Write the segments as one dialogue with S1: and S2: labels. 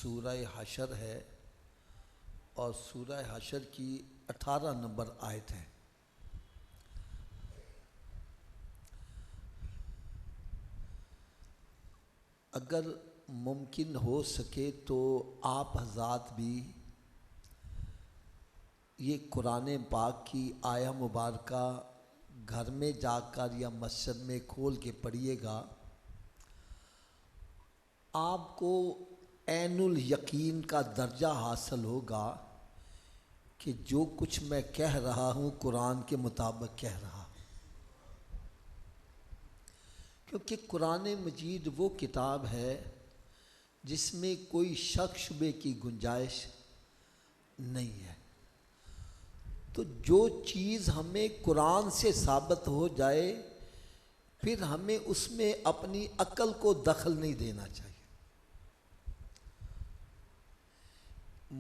S1: सूरह हशर है और सूरह हशर की 18 नंबर आयत है। अगर मुमकिन हो सके तो आप हज़रात भी ये कुरान पाक की आया मुबारका घर में जाकर या मस्जिद में खोल के पढ़िएगा। आपको ऐनुल यकीन का दर्जा हासिल होगा कि जो कुछ मैं कह रहा हूँ कुरान के मुताबिक कह रहा, क्योंकि कुरान मजीद वो किताब है जिसमें कोई शक शुबे की गुंजाइश नहीं है। तो जो चीज़ हमें कुरान से साबित हो जाए फिर हमें उसमें अपनी अक्ल को दखल नहीं देना चाहिए।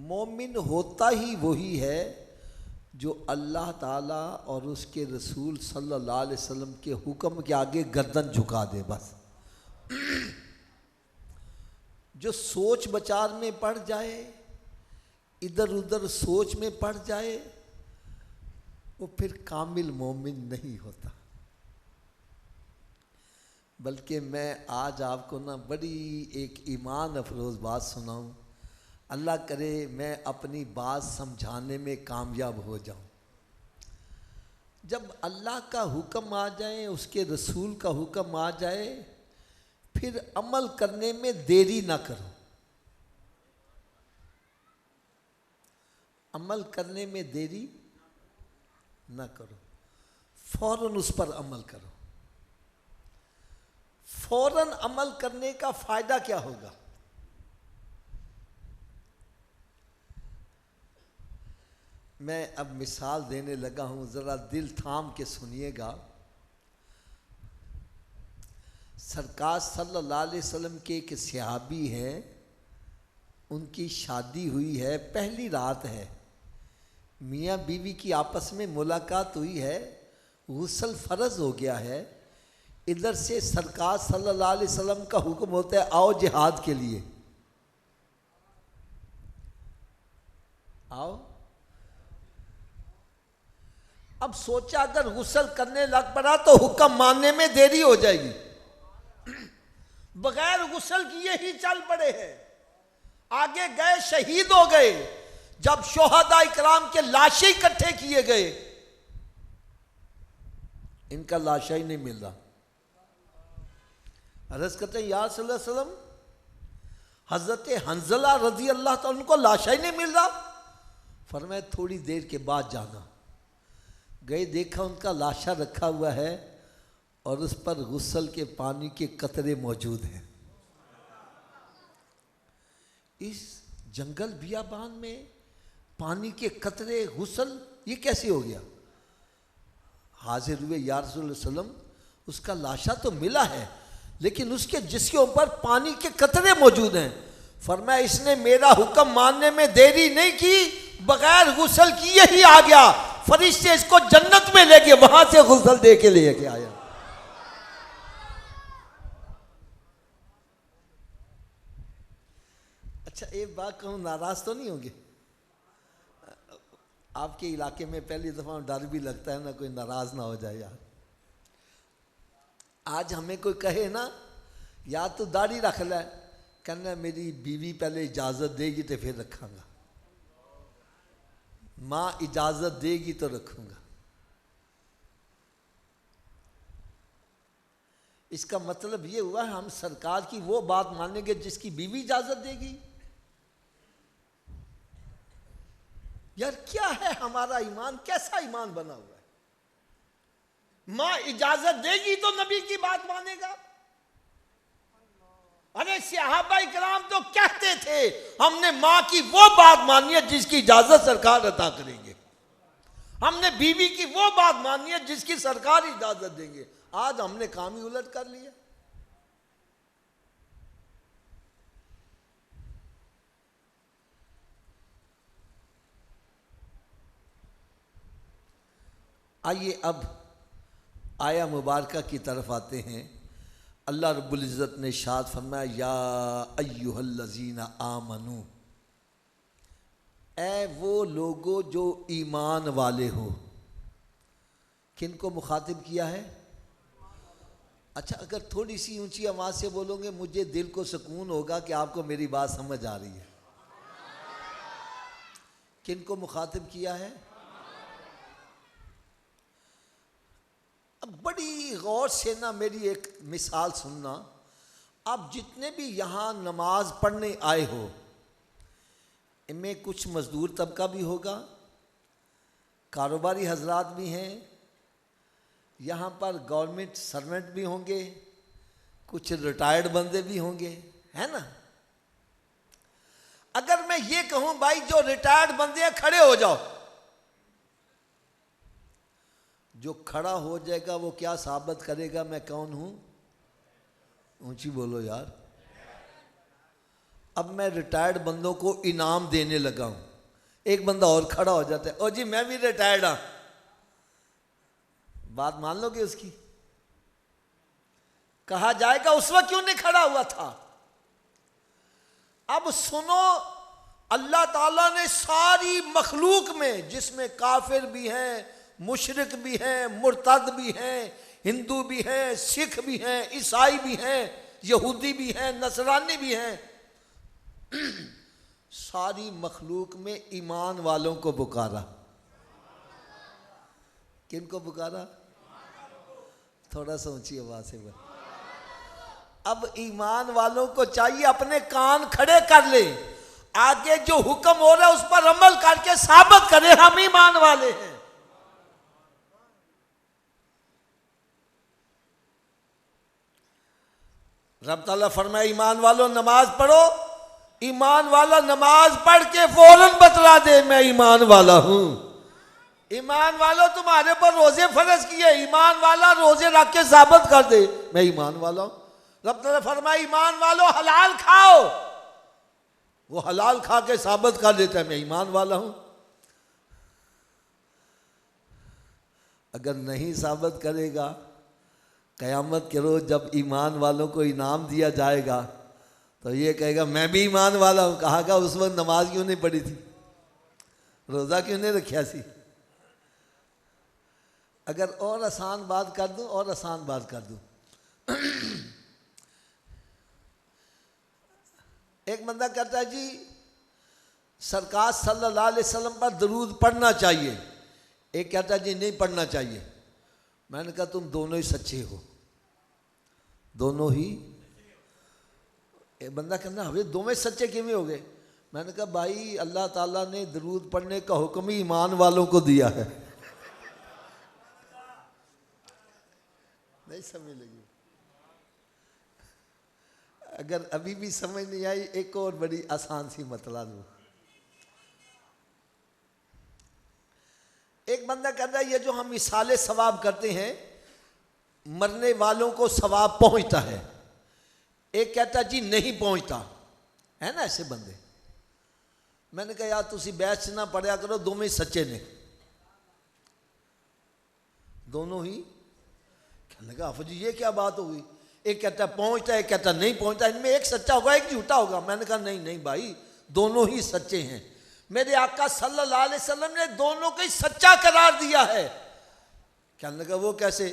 S1: मोमिन होता ही वही है जो अल्लाह ताला और उसके रसूल सल्लल्लाहु अलैहि वसल्लम के हुक्म के आगे गर्दन झुका दे। बस जो सोच विचार में पड़ जाए, इधर उधर सोच में पड़ जाए, वो फिर कामिल मोमिन नहीं होता। बल्कि मैं आज आपको ना बड़ी एक ईमान अफरोज़ बात सुनाऊं। अल्लाह करे मैं अपनी बात समझाने में कामयाब हो जाऊं। जब अल्लाह का हुक्म आ जाए, उसके रसूल का हुक्म आ जाए, फिर अमल करने में देरी ना करो। अमल करने में देरी ना करो, फौरन उस पर अमल करो। फौरन अमल करने का फायदा क्या होगा? मैं अब मिसाल देने लगा हूं, जरा दिल थाम के सुनिएगा। सरकार सल्लल्लाहु अलैहि वसल्लम के एक सहाबी हैं, उनकी शादी हुई है, पहली रात है, मियाँ बीवी की आपस में मुलाकात हुई है, गुस्ल फ़र्ज हो गया है। इधर से सरकार सल्लल्लाहु अलैहि वसल्लम का हुक्म होता है आओ जिहाद के लिए, आओ। अब सोचा अगर गुस्ल करने लग पड़ा तो हुक्म मानने में देरी हो जाएगी। बगैर गुस्ल किए ही चल पड़े हैं, आगे गए, शहीद हो गए। जब शोहदा इकराम के लाशें इकट्ठे किए गए, इनका लाशा ही नहीं मिल रहा। अर्ज़ करते हैं या सल्लल्लाहु अलैहि वसल्लम, हजरत हंजला रजी अल्लाह ताला उनको लाशा ही नहीं मिल रहा। फरमाया थोड़ी देर के बाद जाना। गए, देखा उनका लाशा रखा हुआ है और उस पर गुस्ल के पानी के कतरे मौजूद हैं। इस जंगल बियाबान में पानी के कतरे, गुस्ल, ये कैसे हो गया? हाजिर हुए, या रसूल सल्लम उसका लाशा तो मिला है लेकिन उसके जिसके ऊपर पानी के कतरे मौजूद हैं। फरमाया इसने मेरा हुक्म मानने में देरी नहीं की, बगैर गुस्ल किए ही आ गया। फरिश्ते इसको जन्नत में ले गए, वहां से गुस्ल दे के ले के आया। अच्छा एक बात कहूं, नाराज तो नहीं होंगे? आपके इलाके में पहली दफा डर भी लगता है ना कोई नाराज ना हो जाए यार। आज हमें कोई कहे ना या तो दाढ़ी रख ले, कहना मेरी बीवी पहले इजाजत देगी तो फिर रखांगा, माँ इजाजत देगी तो रखूंगा। इसका मतलब ये हुआ हम सरकार की वो बात मानेंगे जिसकी बीवी इजाजत देगी। यार क्या है हमारा ईमान, कैसा ईमान बना हुआ है? मां इजाजत देगी तो नबी की बात मानेगा। अरे सहाबा इकराम तो कहते थे हमने मां की वो बात मानी है जिसकी इजाजत सरकार अता करेंगे, हमने बीवी की वो बात मानी है जिसकी सरकार इजाजत देंगे। आज हमने काम ही उलट कर लिया। आइए अब आया मुबारका की तरफ आते हैं। अल्लाह रब्बुल इज़्ज़त ने इरशाद फरमाया, या अय्युहल्लज़ीना आमनू, ए वो लोगो जो ईमान वाले हो। किन को मुखातिब किया है? अच्छा, अगर थोड़ी सी ऊंची आवाज़ से बोलोगे मुझे दिल को सुकून होगा कि आपको मेरी बात समझ आ रही है। किन को मुखातिब किया है? अब बड़ी गौर से ना मेरी एक मिसाल सुनना। आप जितने भी यहाँ नमाज पढ़ने आए हो, इनमें कुछ मजदूर तबका भी होगा, कारोबारी हजरात भी हैं, यहाँ पर गवर्नमेंट सर्वेंट भी होंगे, कुछ रिटायर्ड बंदे भी होंगे, है ना। अगर मैं ये कहूं भाई जो रिटायर्ड बंदे हैं खड़े हो जाओ, जो खड़ा हो जाएगा वो क्या साबित करेगा मैं कौन हूं? ऊंची बोलो यार। अब मैं रिटायर्ड बंदों को इनाम देने लगा हूं। एक बंदा और खड़ा हो जाता है, ओ जी मैं भी रिटायर्ड हूं। बात मान लोगे उसकी? कहा जाएगा उस वक्त क्यों नहीं खड़ा हुआ था। अब सुनो, अल्लाह ताला ने सारी मखलूक में, जिसमें काफिर भी हैं, मुशरिक भी हैं, मुर्तद भी हैं, हिंदू भी हैं, सिख भी हैं, ईसाई भी हैं, यहूदी भी हैं, नसरानी भी हैं, सारी मखलूक में ईमान वालों को पुकारा। किन को पुकारा? थोड़ा सा ऊंची आवाज से बोल। अब ईमान वालों को चाहिए अपने कान खड़े कर ले, आगे जो हुक्म हो रहा है उस पर अमल करके साबित करें हम ईमान वाले हैं। रब ताला फरमाए ईमान वालों नमाज पढ़ो। ईमान वाला नमाज पढ़ के फौरन बतला दे मैं ईमान वाला हूं। ईमान वालों तुम्हारे पर रोजे फर्ज किए, ईमान वाला रोजे रख के साबित कर दे मैं ईमान वाला हूं। रब ताला फरमाए ईमान वालों हलाल खाओ, वो हलाल खा के साबित कर देता है मैं ईमान वाला हूं। अगर नहीं साबित करेगा, क़यामत के रोज जब ईमान वालों को इनाम दिया जाएगा तो ये कहेगा मैं भी ईमान वाला हूं। कहा का उस वक्त नमाज क्यों नहीं पढ़ी थी, रोजा क्यों नहीं रखा सी। अगर और आसान बात कर दूं, और आसान बात कर दूं, एक बंदा कहता है जी सरकार सल्लल्लाहु अलैहि वसल्लम पर दरूद पढ़ना चाहिए, एक कहता है जी नहीं पढ़ना चाहिए। मैंने कहा तुम दोनों ही सच्चे हो, दोनों ही। एक बंदा कहना हमें दोनों सच्चे किਵੇਂ हो गए। मैंने कहा भाई अल्लाह ताला ने दरूद पढ़ने का हुक्म ही ईमान वालों को दिया है। नहीं समझ लगी? अगर अभी भी समझ नहीं आई, एक और बड़ी आसान सी मतला दूं। एक बंदा कहता है ये जो हम मिसाले सवाब करते हैं मरने वालों को सवाब पहुंचता है, एक कहता जी नहीं पहुंचता, है ना ऐसे बंदे। मैंने कहा यार तुसी बहस ना पढ़िया करो, दोनों ही सच्चे ने, दोनों ही। कहने लगा हाफिज जी ये क्या बात हो गई, एक कहता पहुंचता है, एक कहता नहीं पहुंचता, इनमें एक सच्चा होगा एक झूठा होगा। मैंने कहा नहीं नहीं भाई दोनों ही सच्चे हैं। मेरे आका सल्लल्लाहु अलैहि वसल्लम ने दोनों को ही सच्चा करार दिया है। कहने लगा वो कैसे।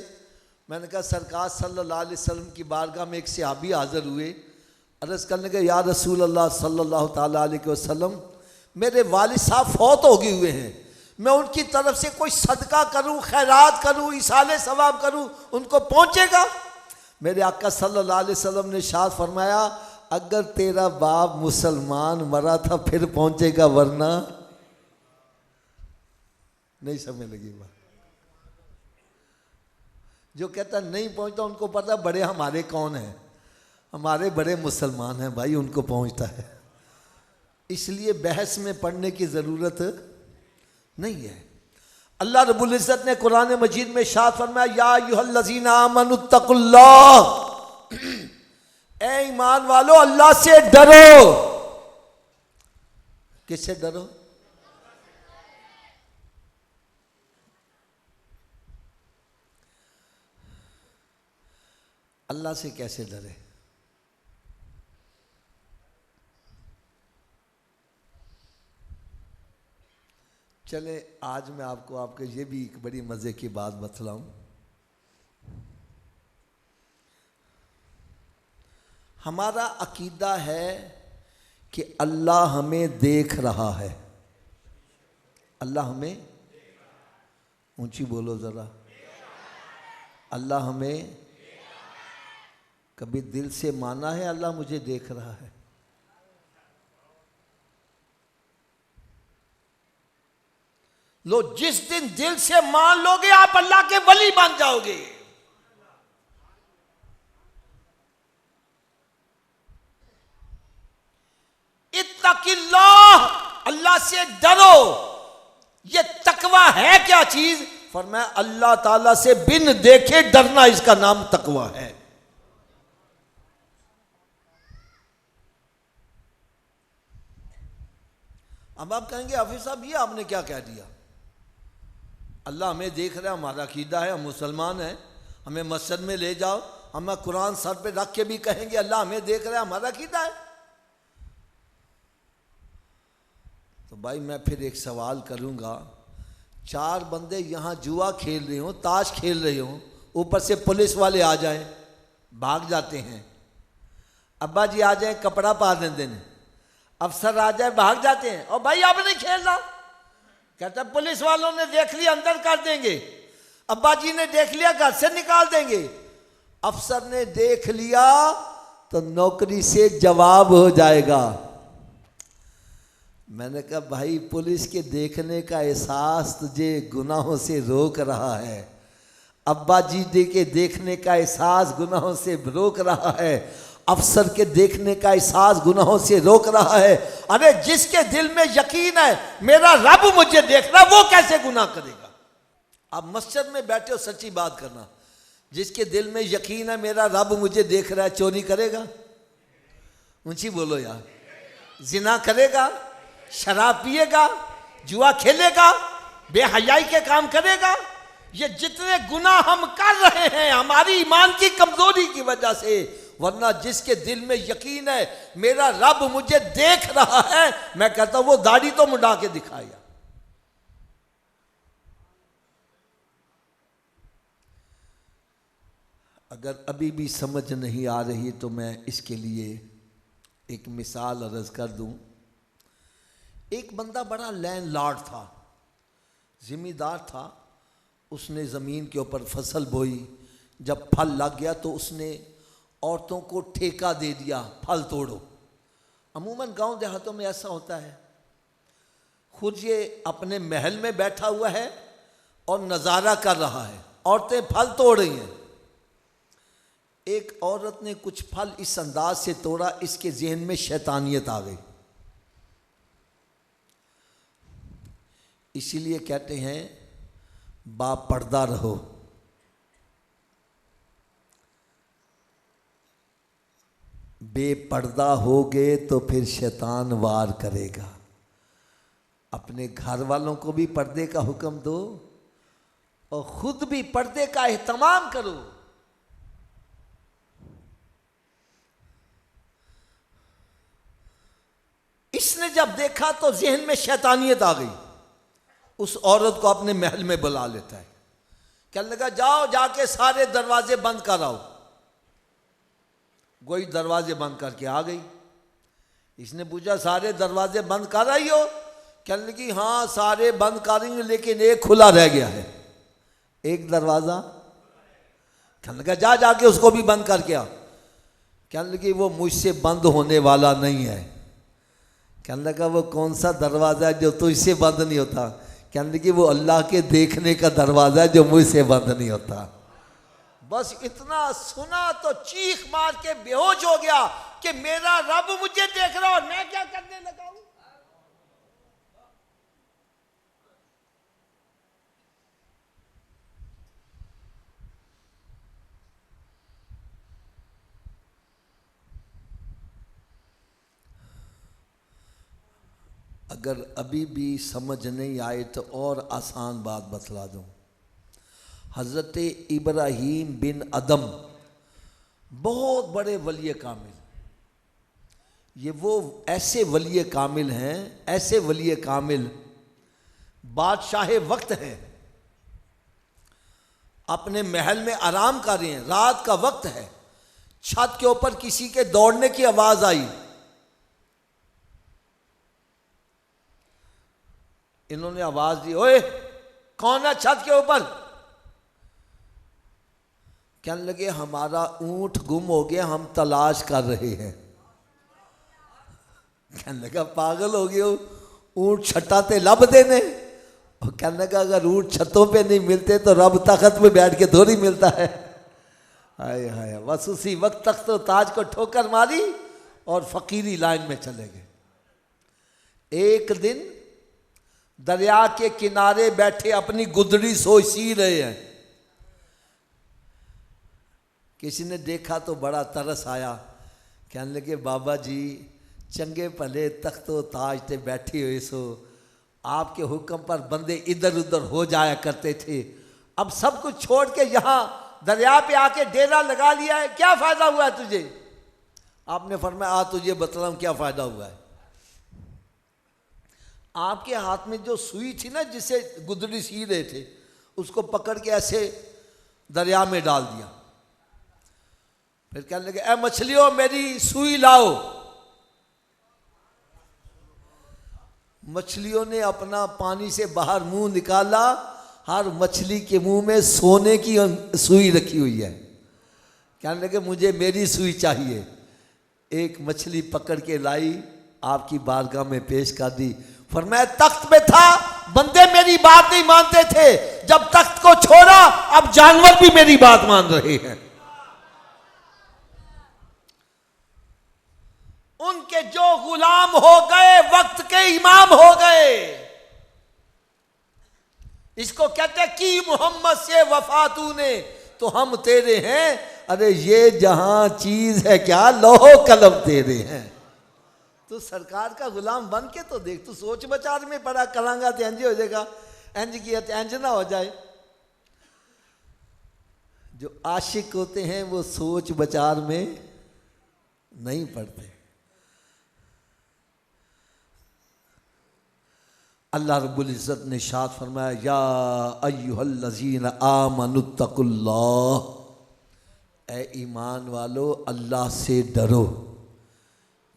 S1: मैंने कहा सरकार सल्लल्लाहु अलैहि वसल्लम की बारगाह में एक सहाबी हाजिर हुए, अर्ज़ करने लगे या रसूल अल्लाह सल्लल्लाहु ताला अलैहि वसल्लम मेरे वालिद साहब फौत हो गए हुए हैं, मैं उनकी तरफ से कोई सदका करूं, खैरात करूं, इसाले सवाब करूं, उनको पहुंचेगा। मेरे आका सल्लल्लाहु अलैहि वसल्लम ने शाद फरमाया अगर तेरा बाप मुसलमान मरा था फिर पहुंचेगा, वरना नहीं। समझ लगी बात? जो कहता नहीं पहुंचता उनको पता बड़े हमारे कौन हैं, हमारे बड़े मुसलमान हैं भाई, उनको पहुंचता है। इसलिए बहस में पढ़ने की ज़रूरत नहीं है। अल्लाह रब्बुल इज़्ज़त ने कुरान मजीद में शाद फरमाया या अय्युहल्लज़ीना आमनुत्तकुल्लाह, ए ईमान वालो अल्लाह से डरो। किससे डरो? अल्लाह से कैसे डरे? चले आज मैं आपको आपके ये भी एक बड़ी मज़े की बात बतलाऊं। हमारा अकीदा है कि अल्लाह हमें देख रहा है। अल्लाह हमें, ऊंची बोलो ज़रा, अल्लाह हमें कभी दिल से माना है अल्लाह मुझे देख रहा है? लो, जिस दिन दिल से मान लोगे आप अल्लाह के वली बन जाओगे। इत्तकिल्लाह, अल्लाह से डरो। ये तकवा है क्या चीज? फरमाया अल्लाह ताला से बिन देखे डरना, इसका नाम तकवा है। अब आप कहेंगे हाफिज साहब ये आपने क्या कह दिया? अल्लाह हमें देख रहा है, हमारा अकीदा है, हम मुसलमान हैं, हमें मस्जिद में ले जाओ, हम कुरान सर पे रख के भी कहेंगे अल्लाह हमें देख रहा है, हमारा अकीदा है। तो भाई मैं फिर एक सवाल करूंगा, चार बंदे यहाँ जुआ खेल रहे हो, ताश खेल रहे हो, ऊपर से पुलिस वाले आ जाएं, भाग जाते हैं, अब्बा जी आ जाए कपड़ा पा देने, अफसर आ जाए भाग जाते हैं, और भाई अब नहीं खेलना, कहता पुलिस वालों ने देख लिया अंदर कर देंगे, अब्बा जी ने देख लिया घर से निकाल देंगे, अफसर ने देख लिया तो नौकरी से जवाब हो जाएगा। मैंने कहा भाई पुलिस के देखने का एहसास तुझे गुनाहों से रोक रहा है, अब्बा जी के देखने का एहसास गुनाहों से रोक रहा है, अफसर के देखने का एहसास गुनाहों से रोक रहा है। अरे जिसके दिल में यकीन है मेरा रब मुझे देख रहा, वो कैसे गुनाह करेगा? आप मस्जिद में बैठे हो, सच्ची बात करना, जिसके दिल में यकीन है मेरा रब मुझे देख रहा है, चोरी करेगा? ऊंची बोलो यार। जिना करेगा, शराब पिएगा, जुआ खेलेगा, बेहयाई के काम करेगा? ये जितने गुनाह हम कर रहे हैं हमारी ईमान की कमजोरी की वजह से, वरना जिसके दिल में यकीन है मेरा रब मुझे देख रहा है, मैं कहता हूं वो दाढ़ी तो मुंडा के दिखाया। अगर अभी भी समझ नहीं आ रही तो मैं इसके लिए एक मिसाल अर्ज कर दूं। एक बंदा बड़ा लैंडलॉर्ड था, जिम्मेदार था, उसने ज़मीन के ऊपर फसल बोई, जब फल लग गया तो उसने औरतों को ठेका दे दिया, फल तोड़ो। अमूमन गांव देहातों में ऐसा होता है। खुद ये अपने महल में बैठा हुआ है और नज़ारा कर रहा है, औरतें फल तोड़ रही हैं। एक औरत ने कुछ फल इस अंदाज से तोड़ा, इसके जहन में शैतानियत आ गई। इसीलिए कहते हैं बापर्दा रहो। बेपर्दा होगे तो फिर शैतान वार करेगा। अपने घर वालों को भी पर्दे का हुक्म दो और खुद भी पर्दे का एहतमाम करो। इसने जब देखा तो जहन में शैतानियत आ गई, उस औरत को अपने महल में बुला लेता है, कहने लगा जाओ जाके सारे दरवाजे बंद कर आओ। कोई दरवाजे बंद करके आ गई। इसने पूछा सारे दरवाजे बंद कर आई हो? कहने लगी हाँ सारे बंद करेंगे लेकिन एक खुला रह गया है, एक दरवाजा। कहने लगा जा जाके उसको भी बंद करके आ। कहने लगी वो मुझसे बंद होने वाला नहीं है। कहने लगा वो कौन सा दरवाज़ा है जो तुझसे बंद नहीं होता? कहने लगी वो अल्लाह के देखने का दरवाज़ा है जो मुझसे बंद नहीं होता। बस इतना सुना तो चीख मार के बेहोश हो गया कि मेरा रब मुझे देख रहा और मैं क्या करने लगा हूं। अगर अभी भी समझ नहीं आए तो और आसान बात बतला दूं। हज़रत इब्राहीम बिन अदम बहुत बड़े वली कामिल। ये वो ऐसे वली कामिल हैं, ऐसे वली कामिल, बादशाह वक्त हैं, अपने महल में आराम कर रहे हैं, रात का वक्त है, छत के ऊपर किसी के दौड़ने की आवाज आई। इन्होंने आवाज दी, ओए कौन है छत के ऊपर? कहने लगे हमारा ऊंट गुम हो गया, हम तलाश कर रहे हैं। कहने लगा पागल हो गए हो, ऊंट छटाते लब देने। और कहने लगा अगर ऊंट छतों पे नहीं मिलते तो रब तख्त पे बैठ के थोड़ी मिलता है। हाय हाय, बस उसी वक्त तक तो ताज को ठोकर मारी और फकीरी लाइन में चले गए। एक दिन दरिया के किनारे बैठे अपनी गुदड़ी सी रहे हैं, किसी ने देखा तो बड़ा तरस आया। कहने लगे बाबा जी चंगे भले तख्तो ताज ते बैठे हुए सो, आपके हुक्म पर बंदे इधर उधर हो जाया करते थे, अब सब कुछ छोड़ के यहाँ दरिया पे आके डेरा लगा लिया है, क्या फायदा हुआ है तुझे? आपने फरमाया आ तुझे बतलाऊं क्या फायदा हुआ है। आपके हाथ में जो सुई थी ना, जिसे गुदड़ी सी रहे थे, उसको पकड़ के ऐसे दरिया में डाल दिया। फिर कहने लगे ए मछलियों मेरी सुई लाओ। मछलियों ने अपना पानी से बाहर मुंह निकाला, हर मछली के मुंह में सोने की सुई रखी हुई है। कहने लगे मुझे मेरी सुई चाहिए। एक मछली पकड़ के लाई, आपकी बारगाह में पेश कर दी। फरमाया तख्त पे था, बंदे मेरी बात नहीं मानते थे, जब तख्त को छोड़ा अब जानवर भी मेरी बात मान रहे हैं। उनके जो गुलाम हो गए वक्त के इमाम हो गए। इसको कहते की मोहम्मद से वफा तूने तो हम तेरे हैं। अरे ये जहां चीज है क्या, लोहो कलम तेरे हैं। तो सरकार का गुलाम बन के तो देख, तू सोच विचार में पड़ा करांगा तो इंज हो जाएगा, इंज किया तो इंज ना हो जाए। जो आशिक होते हैं वो सोच विचार में नहीं पड़ते। अल्लाह रब्बुल इज़्ज़त ने इरशाद फरमाया या अय्युहल्लज़ीना आमनुत्तकुल्लाह, ए ईमान वालो अल्लाह से डरो।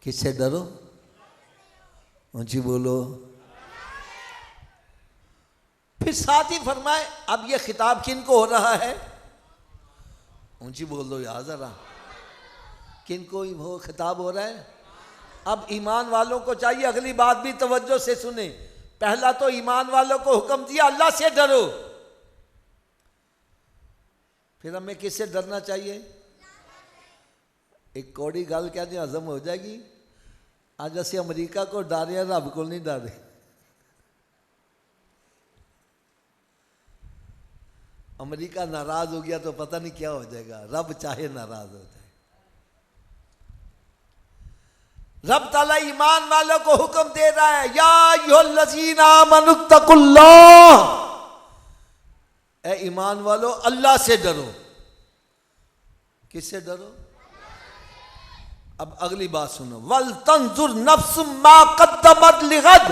S1: किससे डरो? ऊंची बोलो। फिर साथ ही फरमाए अब ये खिताब किन को हो रहा है? ऊंची बोल दो यार जरा, किन को वो खिताब हो रहा है? अब ईमान वालों को चाहिए अगली बात भी तवज्जो से सुने। पहला तो ईमान वालों को हुक्म दिया अल्लाह से डरो, फिर हमें किससे डरना चाहिए? एक कौड़ी गल क्या जी हजम हो जाएगी। आज असं अमरीका को डर रहे, रब को नहीं डर रहे। अमरीका नाराज हो गया तो पता नहीं क्या हो जाएगा, रब चाहे नाराज हो जाए। रब ताला ईमान वालों को हुक्म दे रहा है या अय्युहल्लज़ीना आमनुत्तकुल्लाह, ए ईमान वालों अल्लाह से डरो। किससे डरो? अब अगली बात सुनो, वल तंजुर नफ्स मा कद्दमत लिगद,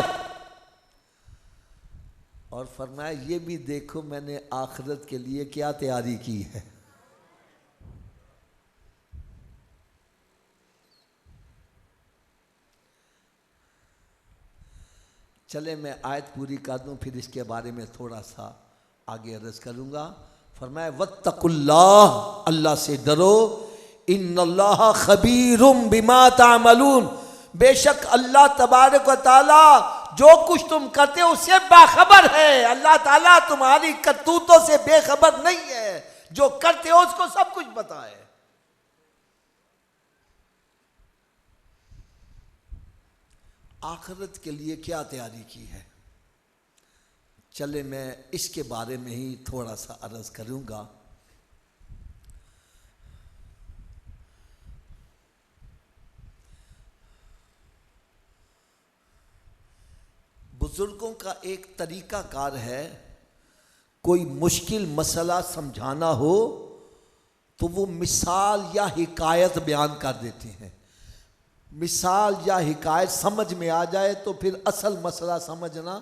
S1: और फरमाया ये भी देखो मैंने आखिरत के लिए क्या तैयारी की है। चले मैं आयत पूरी कर दूं, फिर इसके बारे में थोड़ा सा आगे अर्ज करूंगा। फरमाया वत्तकुल्लाह, अल्लाह से डरो, इन्नल्लाह खबीरुम बिमा तामलून, बेशक अल्लाह तबारक व तआला जो कुछ तुम करते हो उससे बाखबर है। अल्लाह ताला तुम्हारी करतूतों से बेखबर नहीं है, जो करते हो उसको सब कुछ पता है। आखिरत के लिए क्या तैयारी की है, चले मैं इसके बारे में ही थोड़ा सा अर्ज करूंगा। बुजुर्गों का एक तरीका कार है, कोई मुश्किल मसला समझाना हो तो वो मिसाल या हिकायत बयान कर देते हैं। मिसाल या हिकायत समझ में आ जाए तो फिर असल मसला समझना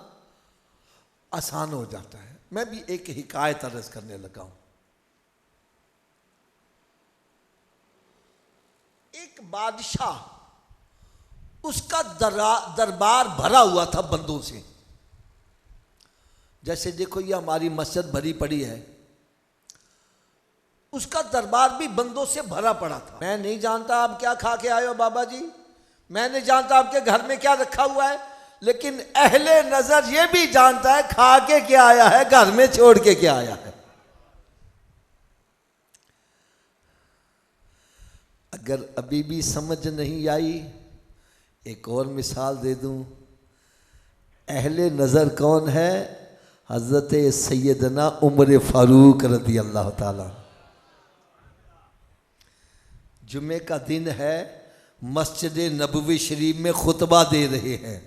S1: आसान हो जाता है। मैं भी एक हिकायत अर्ज करने लगा हूं। एक बादशाह, उसका दरबार भरा हुआ था बंदों से। जैसे देखो ये हमारी मस्जिद भरी पड़ी है, उसका दरबार भी बंदों से भरा पड़ा था। मैं नहीं जानता आप क्या खा के आए हो बाबा जी, मैं नहीं जानता आपके घर में क्या रखा हुआ है, लेकिन अहले नजर ये भी जानता है खा के क्या आया है, घर में छोड़ के क्या आया है। अगर अभी भी समझ नहीं आई, एक और मिसाल दे दूं। अहले नजर कौन है? हजरत सैयदना उमर फारूक रज़ी अल्लाह ताला। जुमे का दिन है, मस्जिद नबवी शरीफ में खुतबा दे रहे हैं।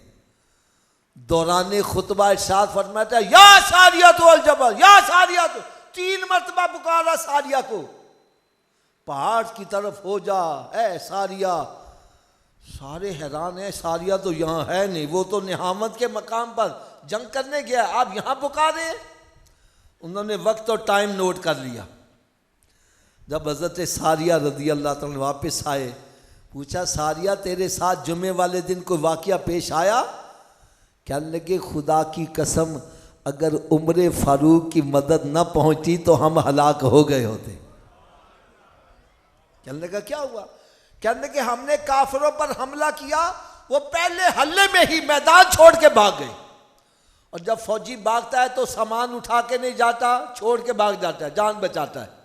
S1: दौरान खुतबा इरशाद फरमाता है, या सारिया तो अल जबल, या सारिया तो, 3 मरतबा पुकारा सारिया को, पहाड़ की तरफ हो जा है सारिया। सारे हैरान है, सारिया तो यहाँ है नहीं, वो तो निहामत के मकाम पर जंग करने गया, आप यहाँ पुकारे। उन्होंने वक्त और टाइम नोट कर लिया। जब हजरत सारिया रज़ी अल्लाह तआला वापस आए, पूछा सारिया तेरे साथ जुमे वाले दिन कोई वाक़या पेश आया? कहने लगे खुदा की कसम, अगर उमर फारूक की मदद न पहुंची तो हम हलाक हो गए होते। कहने लगा क्या हुआ? कहने लगे हमने काफिरों पर हमला किया, वो पहले हल्ले में ही मैदान छोड़ के भाग गए। और जब फौजी भागता है तो सामान उठा के नहीं जाता, छोड़ के भाग जाता है, जान बचाता है।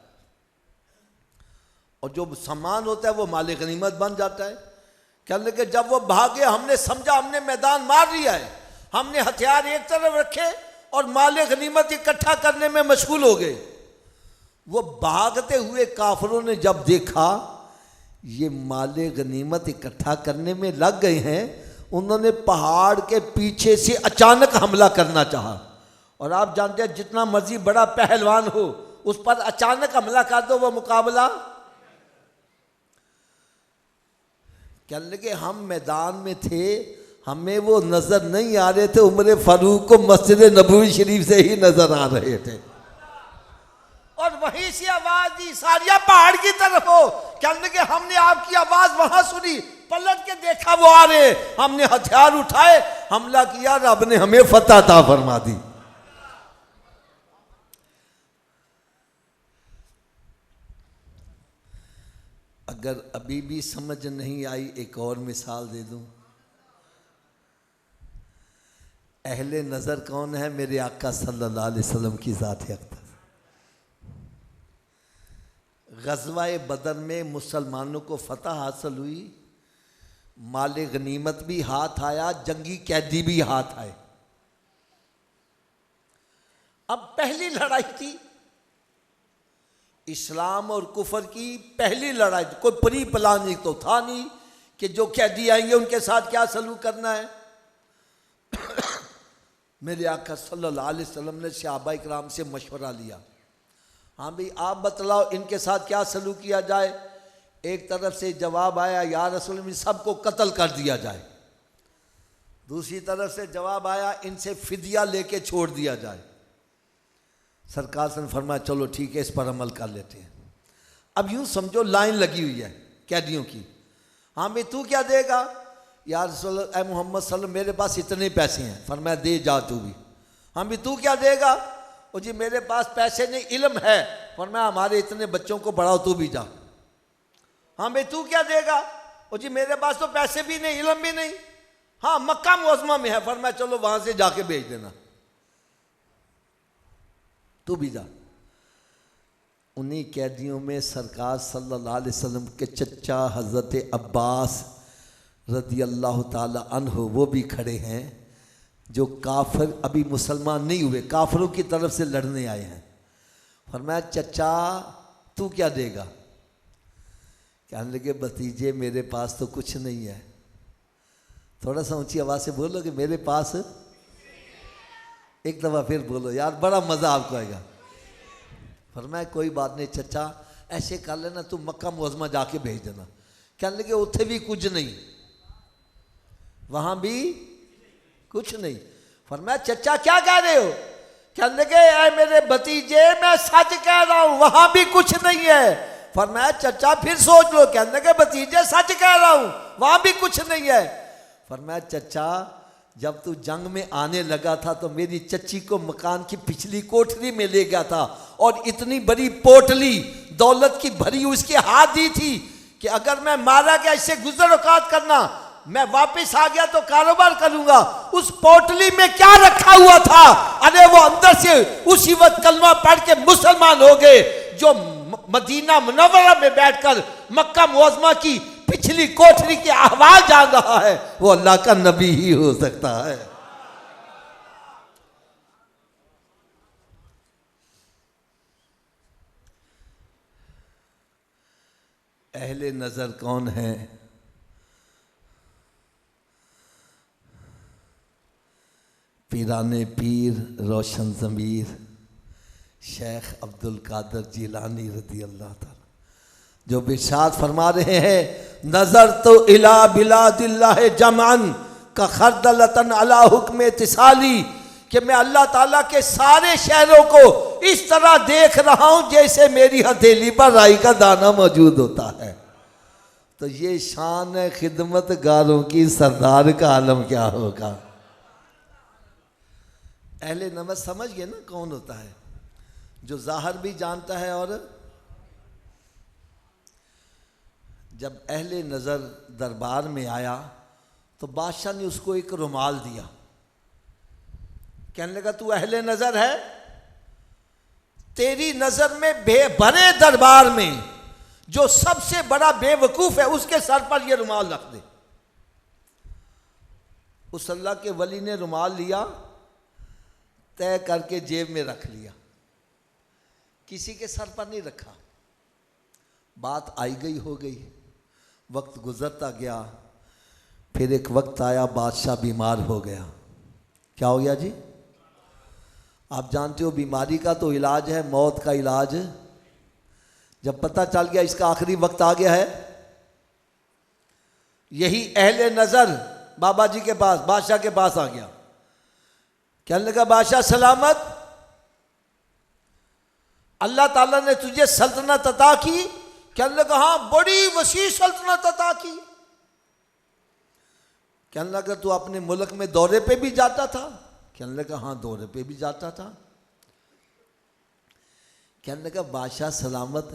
S1: और जो सामान होता है वो माले गनीमत बन जाता है। कहने लगे जब वो भागे, हमने समझा हमने मैदान मार लिया है, हमने हथियार एक तरफ रखे और माले गनीमत इकट्ठा करने में मशगूल हो गए। वो भागते हुए काफिरों ने जब देखा ये माले गनीमत इकट्ठा करने में लग गए हैं, उन्होंने पहाड़ के पीछे से अचानक हमला करना चाहा। और आप जानते हैं जितना मर्जी बड़ा पहलवान हो, उस पर अचानक हमला कर दो वो मुकाबला। कहने लगे हम मैदान में थे, हमें वो नजर नहीं आ रहे थे, उमर फारूक को मस्जिद नबवी शरीफ से ही नजर आ रहे थे। और वहीं से आवाज दी सारिया पहाड़ की तरफ हो। कहने लगे हमने आपकी आवाज वहां सुनी, पलट के देखा वो आ रहे, हमने हथियार उठाए, हमला किया, रब ने हमें फतह अता फरमा दी। अगर अभी भी समझ नहीं आई, एक और मिसाल दे दूं। अहले नजर कौन है? मेरे आका सल्लल्लाहु अलैहि वसल्लम की ज़ात अक़दस। ग़ज़वा-ए बदर में मुसलमानों को फतह हासिल हुई, माले गनीमत भी हाथ आया, जंगी कैदी भी हाथ आए। अब पहली लड़ाई थी इस्लाम और कुफर की, पहली लड़ाई। कोई प्री प्लानिंग तो था नहीं कि जो कैदी आएंगे उनके साथ क्या सलूक करना है। मेरे आका सल्लल्लाहु अलैहि वसल्लम ने सहाबा इकराम से मशवरा लिया, हाँ भाई आप बतलाओ इनके साथ क्या सलूक किया जाए। एक तरफ से जवाब आया या रसूल अल्लाह सबको कत्ल कर दिया जाए। दूसरी तरफ से जवाब आया इनसे फिदिया लेके छोड़ दिया जाए। सरकार ने फरमाया चलो ठीक है, इस पर अमल कर लेते हैं। अब यूँ समझो लाइन लगी हुई है कैदियों की, हाँ भाई तू क्या देगा? या रसूल ए मोहम्मद सल्लल्लाहु मेरे पास इतने पैसे हैं। फरमाया दे जा तू भी। हाँ भाई तू क्या देगा? ओ जी मेरे पास पैसे नहीं, इल्म है। फरमाया हमारे इतने बच्चों को पढ़ाओ, तू भी जा। हाँ भाई तू क्या देगा? ओ जी मेरे पास तो पैसे भी नहीं, इल्म भी नहीं। हाँ मक्का मुअज़्ज़मा में है। फरमाया चलो वहां से जाके भेज देना, तू भी जा। उन्हीं कैदियों में सरकार सल्लल्लाहु अलैहि वसल्लम के चचा हज़रत अब्बास रज़ी अल्लाह ताला अन्हु वो भी खड़े हैं, जो काफिर अभी मुसलमान नहीं हुए, काफिरों की तरफ से लड़ने आए हैं। फरमाया चचा तू क्या देगा? कहने लगे भतीजे मेरे पास तो कुछ नहीं है। थोड़ा सा ऊंची आवाज़ से बोलो कि मेरे पास, एक दफ़ा फिर बोलो यार, बड़ा मज़ा आपको आएगा। फरमाया कोई बात नहीं चचा, ऐसे कर लेना, तू मक्का मुअज़्ज़मा जाके भेज देना। कहने लगे उत्थे भी कुछ नहीं, वहां भी कुछ नहीं। फरमाया चचा क्या कह रहे हो? कहने लगे ऐ मेरे भतीजे मैं सच कह रहा हूं, वहां भी कुछ नहीं है। फरमाया चचा फिर सोच लो। कहने लगे भतीजे सच कह रहा हूं, वहां भी कुछ नहीं है। फरमाया चचा जब तू जंग में आने लगा था तो मेरी चच्ची को मकान की पिछली कोठरी में ले गया था और इतनी बड़ी पोटली दौलत की भरी उसके हाथ दी थी कि अगर मैं मारा गया, इससे गुजर औकात करना, मैं वापस आ गया तो कारोबार करूंगा। उस पोटली में क्या रखा हुआ था? अरे वो अंदर से उसी वक्त कलमा पढ़ के मुसलमान हो गए जो मदीना मुनव्वरा में बैठकर मक्का मुअज़्ज़मा की पिछली कोठरी की आवाज जान रहा है, वो अल्लाह का नबी ही हो सकता है। अहले नजर कौन है? पीराने पीर रोशन ज़मीर शेख अब्दुल कादर जिलानी रज़ी अल्लाह ताला, जो बिरशाद फरमा रहे हैं नजर तो इला बिलादिल्लाह जमान का खरदलतन अला हुक्म तिसाली, कि मैं अल्लाह ताला के सारे शहरों को इस तरह देख रहा हूं जैसे मेरी हथेली पर राई का दाना मौजूद होता है। तो ये शान है खिदमतगारों की, सरदार का आलम क्या होगा। अहले नमज समझ गए ना कौन होता है? जो ज़ाहिर भी जानता है। और जब अहले नज़र दरबार में आया तो बादशाह ने उसको एक रुमाल दिया। कहने लगा तू अहले नज़र है, तेरी नज़र में भरे दरबार में जो सबसे बड़ा बेवकूफ़ है उसके सर पर यह रुमाल रख दे। उस अल्लाह के वली ने रुमाल लिया, तय करके जेब में रख लिया, किसी के सर पर नहीं रखा। बात आई गई हो गई, वक्त गुजरता गया। फिर एक वक्त आया बादशाह बीमार हो गया। क्या हो गया जी? आप जानते हो बीमारी का तो इलाज है मौत का इलाज। जब पता चल गया इसका आखिरी वक्त आ गया है, यही अहले नज़र बाबा जी के पास, बादशाह के पास आ गया। कहने लगा बादशाह सलामत, अल्लाह ताला ने तुझे सल्तनत अता की। कहने लगा हाँ बड़ी वसी सल्तनत अता की। कहने लगा तू अपने मुल्क में दौरे पे भी जाता था? कहने लगा हाँ दौरे पे भी जाता था। कहने लगा बादशाह सलामत,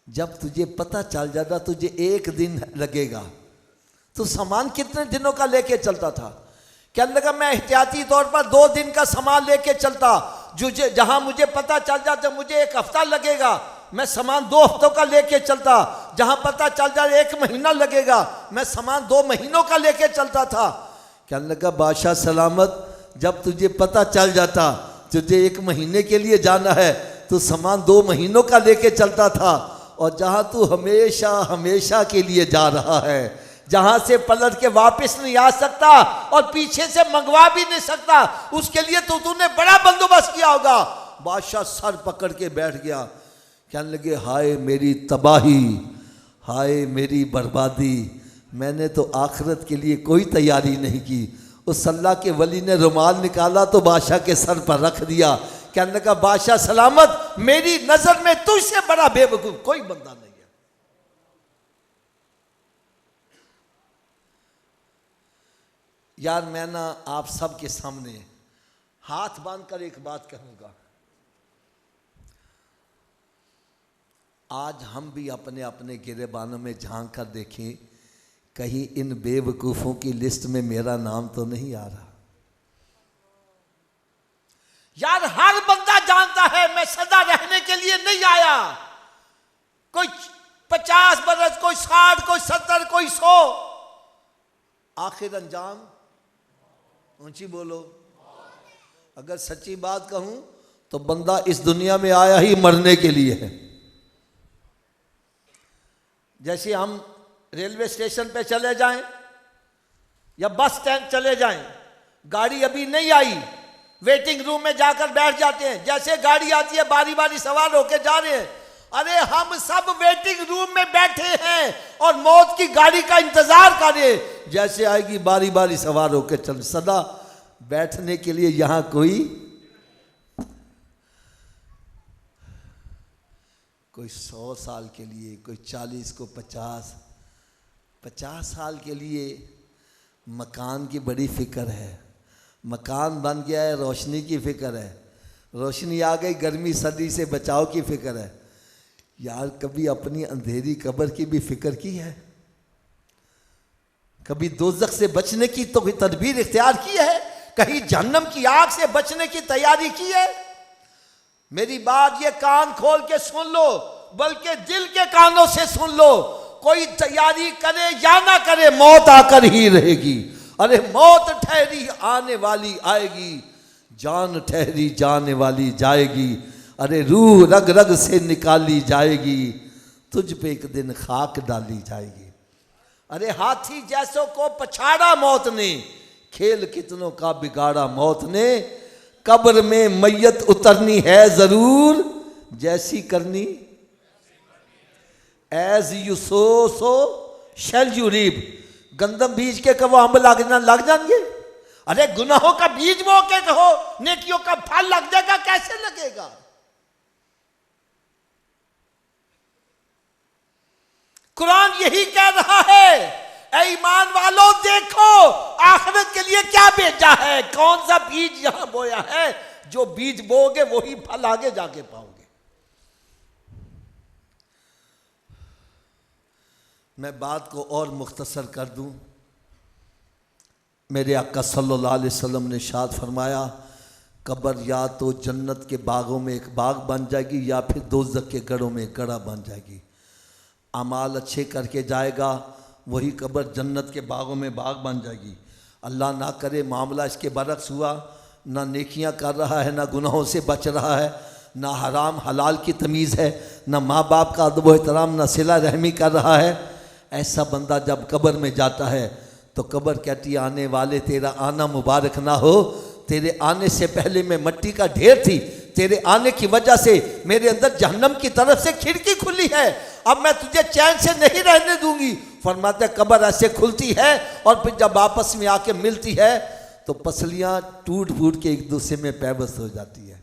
S1: जब तुझे पता चल जाता तुझे एक दिन लगेगा, तो सामान कितने दिनों का लेके चलता था? कहने लगा मैं एहतियाती तौर पर 2 दिन का सामान लेके चलता, जो जहां मुझे पता चल जाता मुझे 1 हफ्ता लगेगा, मैं सामान 2 हफ्तों का लेके चलता। जहां पता चल जाए 1 महीना लगेगा, मैं सामान 2 महीनों का लेके चलता था। कहने लगा बादशाह सलामत, जब तुझे पता चल जाता तुझे 1 महीने के लिए जाना है तो सामान 2 महीनों का लेके चलता था। और जहां तू हमेशा हमेशा के लिए जा रहा है, जहां से पलट के वापस नहीं आ सकता और पीछे से मंगवा भी नहीं सकता, उसके लिए तो तूने बड़ा बंदोबस्त किया होगा। बादशाह सर पकड़ के बैठ गया। कहने लगे हाय मेरी तबाही, हाय मेरी बर्बादी, मैंने तो आखिरत के लिए कोई तैयारी नहीं की। उस अल्लाह के वली ने रुमाल निकाला तो बादशाह के सर पर रख दिया। कहने लगा बादशाह सलामत, मेरी नजर में तुझसे बड़ा बेवकूफ कोई बंदा नहीं है। यार मैं ना आप सब के सामने हाथ बांधकर एक बात कहूंगा, आज हम भी अपने अपने गिरेबानों में झांक कर देखें, कहीं इन बेवकूफ़ों की लिस्ट में मेरा नाम तो नहीं आ रहा। यार हर बंदा जानता है मैं सदा रहने के लिए नहीं आया। कोई 50 बरस, कोई 60, कोई 70, कोई 100, आखिर अंजाम ऊंची बोलो। अगर सच्ची बात कहूं तो बंदा इस दुनिया में आया ही मरने के लिए है। जैसे हम रेलवे स्टेशन पे चले जाएं या बस स्टैंड चले जाएं, गाड़ी अभी नहीं आई, वेटिंग रूम में जाकर बैठ जाते हैं। जैसे गाड़ी आती है बारी बारी सवार होके जा रहे हैं, अरे हम सब वेटिंग रूम में बैठे हैं और मौत की गाड़ी का इंतजार करें, जैसे आएगी बारी बारी सवार होकर चल। सदा बैठने के लिए यहां कोई 100 साल के लिए, कोई 40 को 50 साल के लिए मकान की बड़ी फिक्र है। मकान बन गया है, रोशनी की फिक्र है, रोशनी आ गई, गर्मी सर्दी से बचाव की फिक्र है। यार कभी अपनी अंधेरी कब्र की भी फिक्र की है? कभी दोज़ख से बचने की तो कोई तदबीर इख्तियार की है? कहीं जहन्नम की आग से बचने की तैयारी की है? मेरी बात ये कान खोल के सुन लो, बल्कि दिल के कानों से सुन लो। कोई तैयारी करे या ना करे, मौत आकर ही रहेगी। अरे मौत ठहरी आने वाली आएगी, जान ठहरी जाने वाली जाएगी। अरे रूह रग रग से निकाली जाएगी, तुझ पे एक दिन खाक डाली जाएगी। अरे हाथी जैसों को पछाड़ा मौत ने, खेल कितनों का बिगाड़ा मौत ने। कब्र में मैयत उतरनी है जरूर, जैसी करनी as you sow shall you reap. गंदम बीज के कहो अम्ब लग जाएंगे? अरे गुनाहों का बीज बो के कहो नेकियों का फल लग जाएगा, कैसे लगेगा? कुरान यही कह रहा है, ऐ ईमान वालों देखो आखिरत के लिए क्या भेजा है, कौन सा बीज यहां बोया है। जो बीज बोगे वही फल आगे जाके पाओगे। मैं बात को और मुख्तसर कर दूं। मेरे आका सल्लल्लाहु अलैहि वसल्लम ने इरशाद फरमाया, कब्र या तो जन्नत के बागों में एक बाग बन जाएगी या फिर दोज़ख के गढ़ों में एक गढ़ा बन जाएगी। अमाल अच्छे करके जाएगा, वही कब्र जन्नत के बागों में बाग बन जाएगी। अल्लाह ना करे मामला इसके बरक्स हुआ, ना नेकियां कर रहा है, ना गुनाहों से बच रहा है, ना हराम हलाल की तमीज़ है, ना माँ बाप का अदब व एहतराम, ना सिला रहमी कर रहा है। ऐसा बंदा जब कब्र में जाता है तो कब्र कहती है, आने वाले तेरा आना मुबारक ना हो, तेरे आने से पहले मैं मिट्टी का ढेर थी, तेरे आने की वजह से मेरे अंदर जहन्नम की तरफ से खिड़की खुली है, अब मैं तुझे चैन से नहीं रहने दूंगी। फरमाते कब्र ऐसे खुलती है और फिर जब आपस में आके मिलती है तो पसलियां टूट फूट के एक दूसरे में पैबस्त हो जाती है।